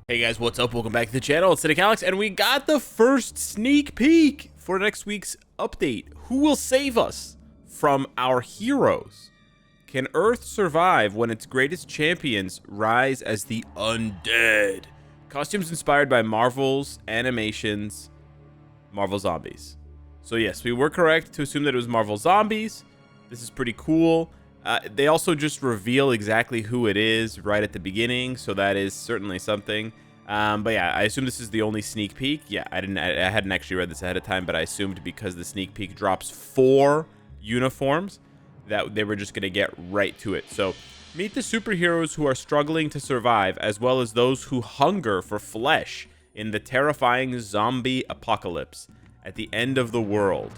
Hey guys, what's up? Welcome back to the channel. It's Cynicalex, and we got the first sneak peek for next week's update. Who will save us from our heroes? Can Earth survive when its greatest champions rise as the undead? Costumes inspired by Marvel's animations, Marvel Zombies. So yes, we were correct to assume that it was Marvel Zombies. This is pretty cool. They also just reveal exactly who it is right at the beginning, so that is certainly something. But yeah, I assume this is the only sneak peek. Yeah, I hadn't actually read this ahead of time, but I assumed because the sneak peek drops 4 uniforms that they were just gonna get right to it. So meet the superheroes who are struggling to survive, as well as those who hunger for flesh in the terrifying zombie apocalypse at the end of the world.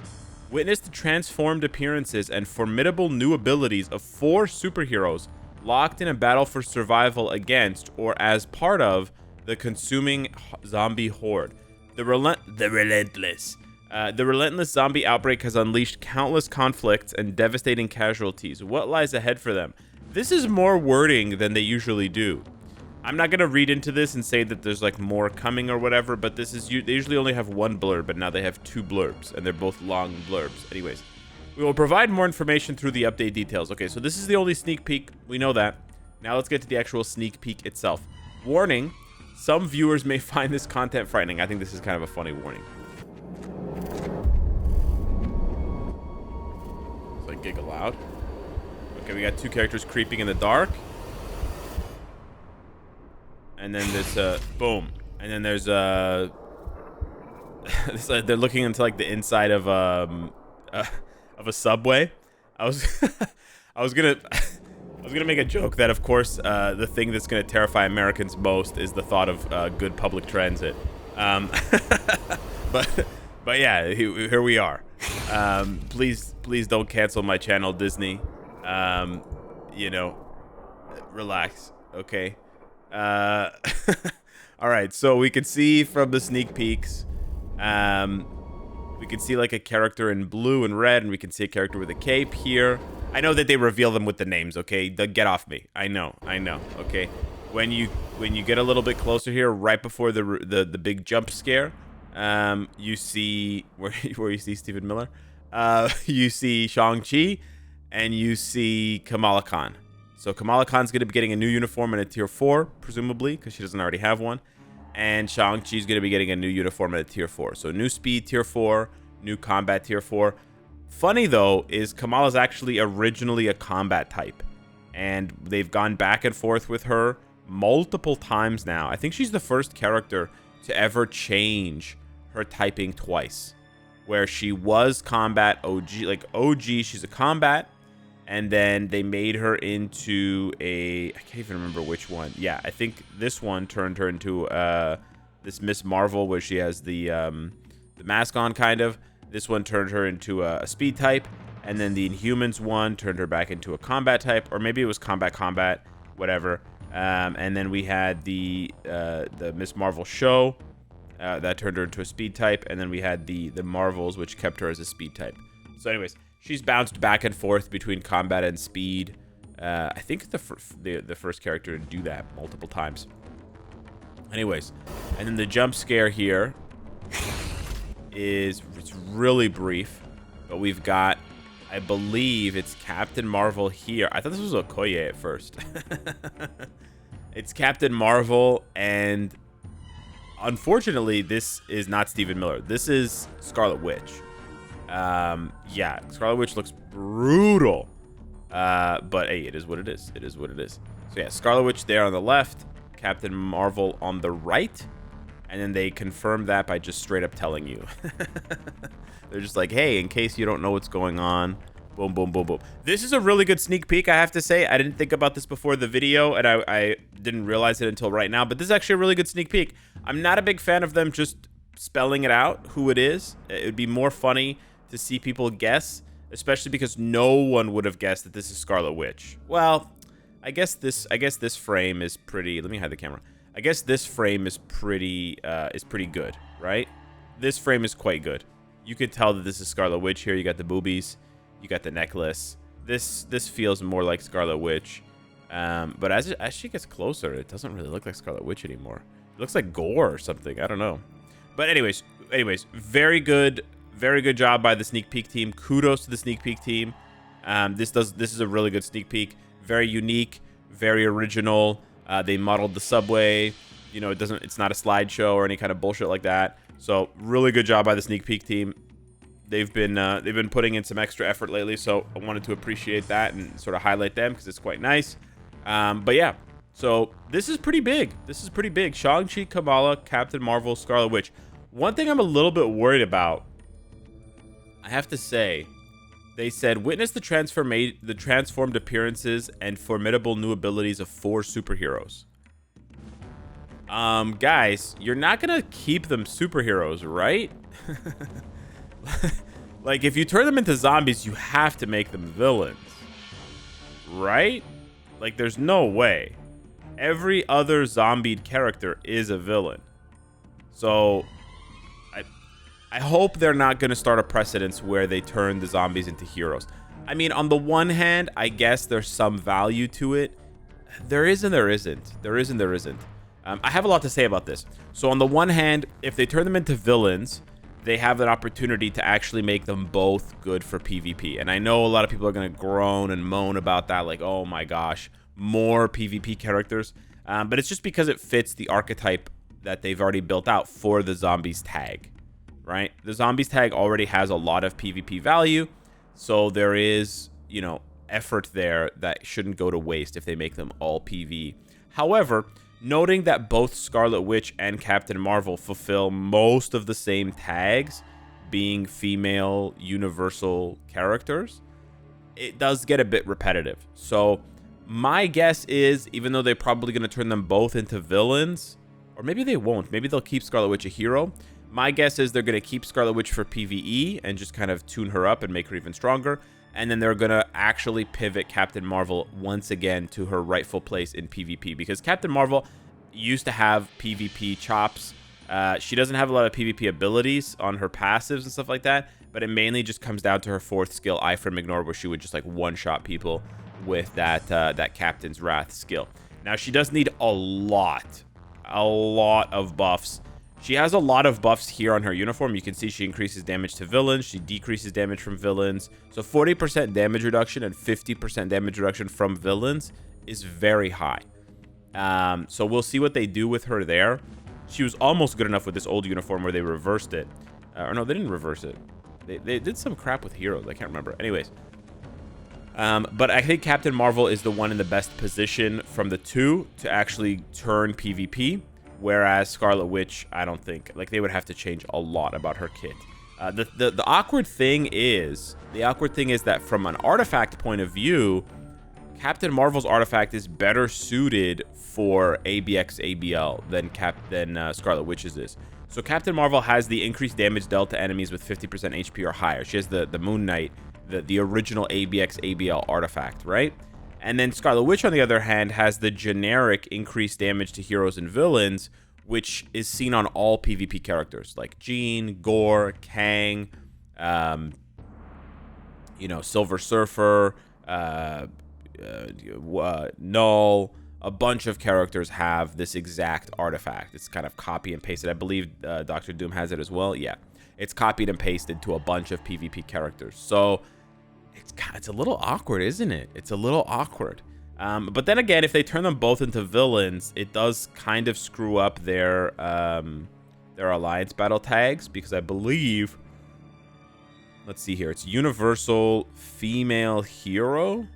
Witness the transformed appearances and formidable new abilities of 4 superheroes locked in a battle for survival against, or as part of, the consuming zombie horde. The relentless zombie outbreak has unleashed countless conflicts and devastating casualties. What lies ahead for them? This is more wording than they usually do. I'm not going to read into this and say that there's like more coming or whatever, but this is, they usually only have 1 blurb, but now they have 2 blurbs, and they're both long blurbs. Anyways, we will provide more information through the update details. Okay, so this is the only sneak peek. We know that. Now let's get to the actual sneak peek itself. Warning, some viewers may find this content frightening. I think this is kind of a funny warning. It's like giggle loud. Okay, we got 2 characters creeping in the dark. And then there's boom, and then there's they're looking into like the inside of a subway. I was gonna make a joke that of course the thing that's gonna terrify Americans most is the thought of good public transit. But yeah, here we are. Please don't cancel my channel, Disney. You know, relax, okay. All right, so we can see from the sneak peeks, we can see like a character in blue and red, and we can see a character with a cape here. I know that they reveal them with the names, okay? Get off me. I know, okay? When you get a little bit closer here, right before the big jump scare, you see where you see Stephen Miller, you see Shang-Chi, and you see Kamala Khan. So Kamala Khan's going to be getting a new uniform in a tier 4, presumably, because she doesn't already have one. And Shang-Chi's going to be getting a new uniform in a tier 4. So new speed tier 4, new combat tier 4. Funny, though, is Kamala's actually originally a combat type. And they've gone back and forth with her multiple times now. I think she's the first character to ever change her typing twice. Where she was combat OG, like OG, she's a combat. And then they made her into a... I can't even remember which one. Yeah, I think this one turned her into this Miss Marvel, where she has the mask on, kind of. This one turned her into a speed type. And then the Inhumans one turned her back into a combat type. Or maybe it was combat, whatever. And then we had the Miss Marvel show. That turned her into a speed type. And then we had the Marvels, which kept her as a speed type. So anyways... She's bounced back and forth between combat and speed. I think the first character to do that multiple times. Anyways, and then the jump scare here it's really brief, but we've got, I believe it's Captain Marvel here. I thought this was Okoye at first. It's Captain Marvel, and unfortunately, this is not Stephen Miller. This is Scarlet Witch. Yeah, Scarlet Witch looks brutal, but hey, it is what it is. It is what it is. So yeah, Scarlet Witch there on the left, Captain Marvel on the right, and then they confirm that by just straight up telling you. They're just like, hey, in case you don't know what's going on, boom, boom, boom, boom. This is a really good sneak peek, I have to say. I didn't think about this before the video, and I didn't realize it until right now, but this is actually a really good sneak peek. I'm not a big fan of them just spelling it out, who it is. It would be more funny to see people guess, especially because no one would have guessed that this is Scarlet Witch. Well, I guess this frame is pretty. Let me hide the camera. I guess this frame is pretty good, right? This frame is quite good. You could tell that this is Scarlet Witch here. You got the boobies, you got the necklace. This feels more like Scarlet Witch. But as she gets closer, it doesn't really look like Scarlet Witch anymore. looks like gore or something. I don't know. But anyways, very good job by the sneak peek team. Kudos to the sneak peek team. This is a really good sneak peek. Very unique, very original. They modeled the subway. You know, it's not a slideshow or any kind of bullshit like that. So really good job by the sneak peek team. They've been putting in some extra effort lately, so I wanted to appreciate that and sort of highlight them because it's quite nice. But yeah, so this is pretty big. Shang-Chi, Kamala, Captain Marvel, Scarlet Witch. One thing I'm a little bit worried about, I have to say, they said witness the transformed appearances and formidable new abilities of 4 superheroes. Guys, you're not gonna keep them superheroes, right? Like, if you turn them into zombies, you have to make them villains, right? Like, there's no way. Every other zombied character is a villain. So, I hope they're not going to start a precedence where they turn the zombies into heroes. I mean, on the one hand, I guess there's some value to it. There is and there isn't. I have a lot to say about this. So, on the one hand, if they turn them into villains, they have an opportunity to actually make them both good for PvP. And I know a lot of people are going to groan and moan about that, like, oh my gosh, more PvP characters. But it's just because it fits the archetype that they've already built out for the zombies tag, right? The zombies tag already has a lot of PvP value, so there is, you know, effort there that shouldn't go to waste if they make them all PvE. However, noting that both Scarlet Witch and Captain Marvel fulfill most of the same tags, being female universal characters, it does get a bit repetitive. So my guess is, even though they're probably going to turn them both into villains, or maybe they won't, maybe they'll keep Scarlet Witch a hero. My guess is they're going to keep Scarlet Witch for PvE and just kind of tune her up and make her even stronger. And then they're going to actually pivot Captain Marvel once again to her rightful place in PvP. Because Captain Marvel used to have PvP chops. She doesn't have a lot of PvP abilities on her passives and stuff like that. But it mainly just comes down to her 4th skill, Eye from Ignore, where she would just like one-shot people with that Captain's Wrath skill. Now, she does need a lot of buffs. She has a lot of buffs here on her uniform. You can see she increases damage to villains. She decreases damage from villains. So 40% damage reduction and 50% damage reduction from villains is very high. So we'll see what they do with her there. She was almost good enough with this old uniform where they reversed it. Or no, they didn't reverse it. They did some crap with heroes. I can't remember. Anyways. But I think Captain Marvel is the one in the best position from the two to actually turn PvP. Whereas Scarlet Witch, I don't think, like, they would have to change a lot about her kit. The awkward thing is that from an artifact point of view, Captain Marvel's artifact is better suited for ABX ABL than Scarlet Witch's is. So Captain Marvel has the increased damage dealt to enemies with 50% HP or higher. She has the Moon Knight, the original ABX ABL artifact, right? And then Scarlet Witch, on the other hand, has the generic increased damage to heroes and villains, which is seen on all PvP characters, like Jean, Gore, Kang, Silver Surfer, Null. A bunch of characters have this exact artifact. It's kind of copy and pasted. I believe Dr. Doom has it as well. Yeah, it's copied and pasted to a bunch of PvP characters. So it's a little awkward, isn't it? It's a little awkward. But then again, if they turn them both into villains, it does kind of screw up their alliance battle tags, because I believe, let's see here, it's universal female hero.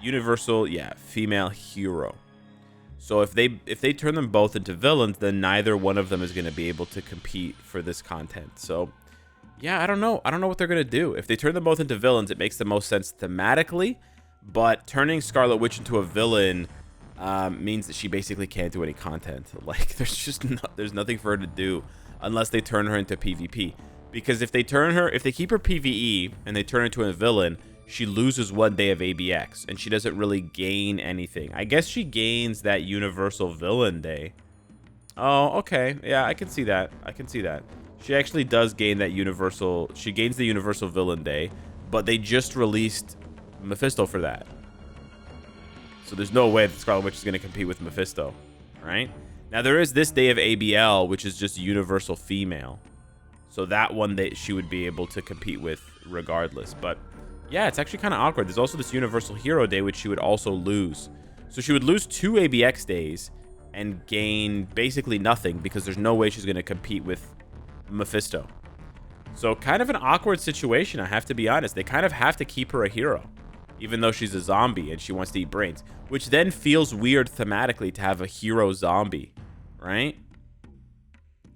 Universal, yeah, female hero. So if they turn them both into villains, then neither one of them is going to be able to compete for this content. So yeah, I don't know what they're going to do. If they turn them both into villains, it makes the most sense thematically, but turning Scarlet Witch into a villain means that she basically can't do any content. Like, there's nothing for her to do unless they turn her into PvP. Because if they keep her PvE and they turn her into a villain, she loses 1 day of ABX, and she doesn't really gain anything. I guess she gains that universal villain day. Oh, okay. Yeah, I can see that. She actually does gain that universal. She gains the universal villain day, but they just released Mephisto for that. So there's no way that Scarlet Witch is going to compete with Mephisto, right? Now, there is this day of ABL, which is just universal female. So that one that she would be able to compete with regardless. But yeah, it's actually kind of awkward. There's also this universal hero day, which she would also lose. So she would lose 2 ABX days and gain basically nothing because there's no way she's going to compete with Mephisto. So kind of an awkward situation, I have to be honest. They kind of have to keep her a hero, even though she's a zombie and she wants to eat brains, which then feels weird thematically to have a hero zombie, right?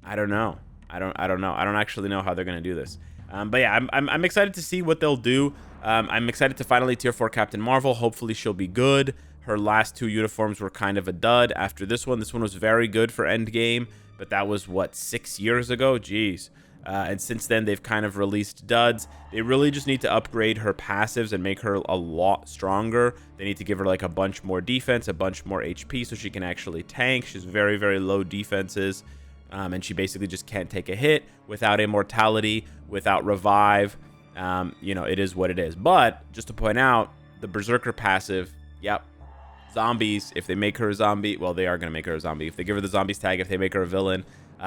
I don't know. I don't know. I don't actually know how they're going to do this. But yeah, I'm excited to see what they'll do. I'm excited to finally tier 4 Captain Marvel. Hopefully she'll be good. Her last 2 uniforms were kind of a dud after this one. This one was very good for Endgame, but that was, what, 6 years ago? Jeez. And since then, they've kind of released duds. They really just need to upgrade her passives and make her a lot stronger. They need to give her like a bunch more defense, a bunch more HP so she can actually tank. She's very, very low defenses. And she basically just can't take a hit without immortality, without revive. You know, it is what it is. But just to point out, the Berserker passive, yep. Zombies, if they make her a zombie, well, they are going to make her a zombie. If they give her the zombies tag, if they make her a villain,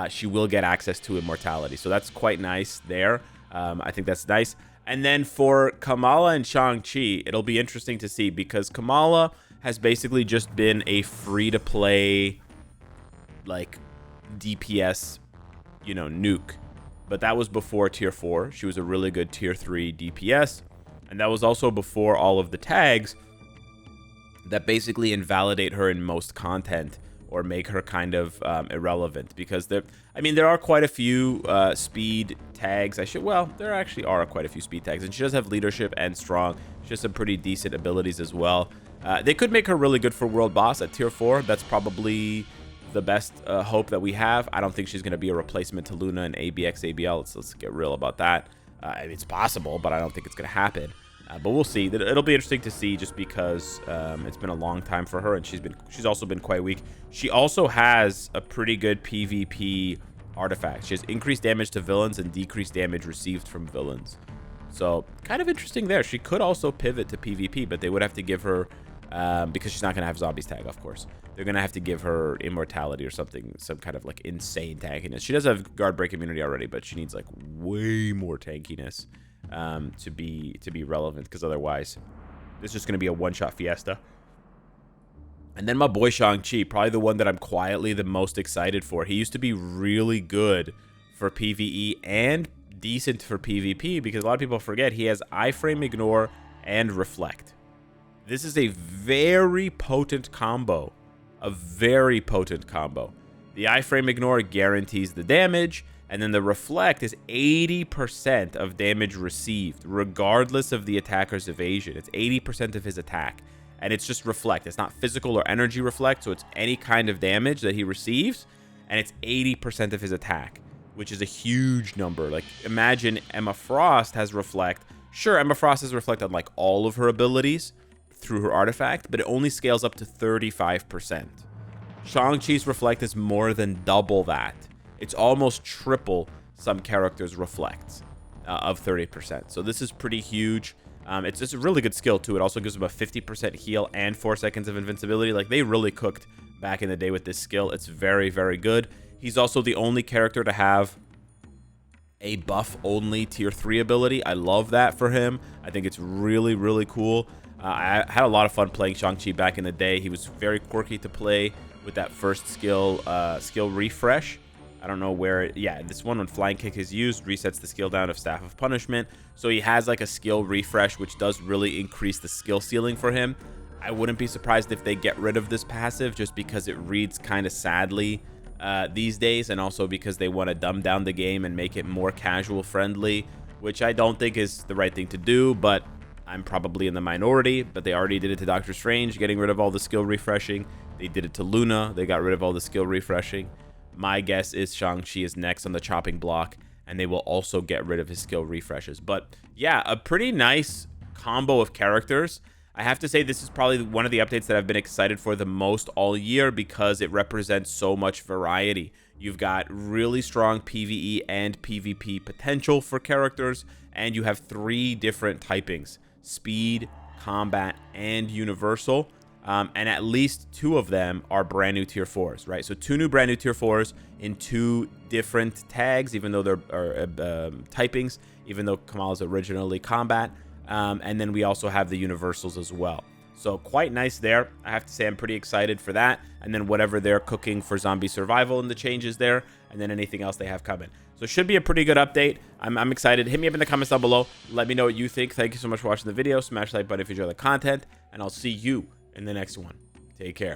she will get access to immortality. So that's quite nice there. I think that's nice. And then for Kamala and Shang-Chi, it'll be interesting to see because Kamala has basically just been a free-to-play, like, DPS, you know, nuke. But that was before tier 4. She was a really good tier 3 DPS. And that was also before all of the tags that basically invalidate her in most content or make her kind of irrelevant, because there are quite a few speed tags. There actually are quite a few speed tags, and she does have leadership and strong. She has some pretty decent abilities as well. They could make her really good for world boss at tier 4. That's probably the best hope that we have. I don't think she's going to be a replacement to Luna and ABX ABL. Let's get real about that. It's possible, but I don't think it's going to happen. But we'll see. It'll be interesting to see, just because it's been a long time for her, and she's also been quite weak. She also has a pretty good PvP artifact. She has increased damage to villains and decreased damage received from villains. So kind of interesting there. She could also pivot to PvP, but they would have to give her, because she's not going to have zombies tag, of course. They're going to have to give her immortality or something, some kind of like insane tankiness. She does have guard break immunity already, but she needs like way more tankiness to be relevant, because otherwise this is just going to be a one-shot fiesta. And then my boy Shang-Chi, probably the one that I'm quietly the most excited for. He used to be really good for PvE and decent for PvP, because a lot of people forget he has iframe ignore and reflect. This is a very potent combo. A very potent combo. The iframe ignore guarantees the damage, and then the reflect is 80% of damage received, regardless of the attacker's evasion. It's 80% of his attack. And it's just reflect. It's not physical or energy reflect, so it's any kind of damage that he receives, and it's 80% of his attack, which is a huge number. Like, imagine Emma Frost has reflect. Sure, Emma Frost has reflect on like all of her abilities through her artifact, but it only scales up to 35%. Shang-Chi's reflect is more than double that. It's almost triple some characters' reflects of 30%. So this is pretty huge. It's just a really good skill too. It also gives them a 50% heal and 4 seconds of invincibility. Like, they really cooked back in the day with this skill. It's very, very good. He's also the only character to have a buff-only tier 3 ability. I love that for him. I think it's really, really cool. I had a lot of fun playing Shang-Chi back in the day. He was very quirky to play with that first skill refresh. I don't know where this one, when flying kick is used, resets the skill down of Staff of Punishment. So he has like a skill refresh, which does really increase the skill ceiling for him. I wouldn't be surprised if they get rid of this passive, just because it reads kind of sadly these days, and also because they want to dumb down the game and make it more casual friendly, which I don't think is the right thing to do, but I'm probably in the minority. But they already did it to Doctor Strange, getting rid of all the skill refreshing. They did it to Luna. They got rid of all the skill refreshing. My guess is Shang-Chi is next on the chopping block, and they will also get rid of his skill refreshes. But yeah, a pretty nice combo of characters. I have to say, this is probably one of the updates that I've been excited for the most all year, because it represents so much variety. You've got really strong PvE and PvP potential for characters, and you have 3 different typings: speed, combat, and universal. and at least 2 of them are brand new tier 4s, right? So 2 new brand new tier 4s in 2 different tags, even though they're typings, even though Kamala's originally combat. And then we also have the universals as well. So quite nice there. I have to say I'm pretty excited for that. And then whatever they're cooking for zombie survival and the changes there, and then anything else they have coming. So it should be a pretty good update. I'm excited. Hit me up in the comments down below. Let me know what you think. Thank you so much for watching the video. Smash the like button if you enjoy the content, and I'll see you in the next one. Take care.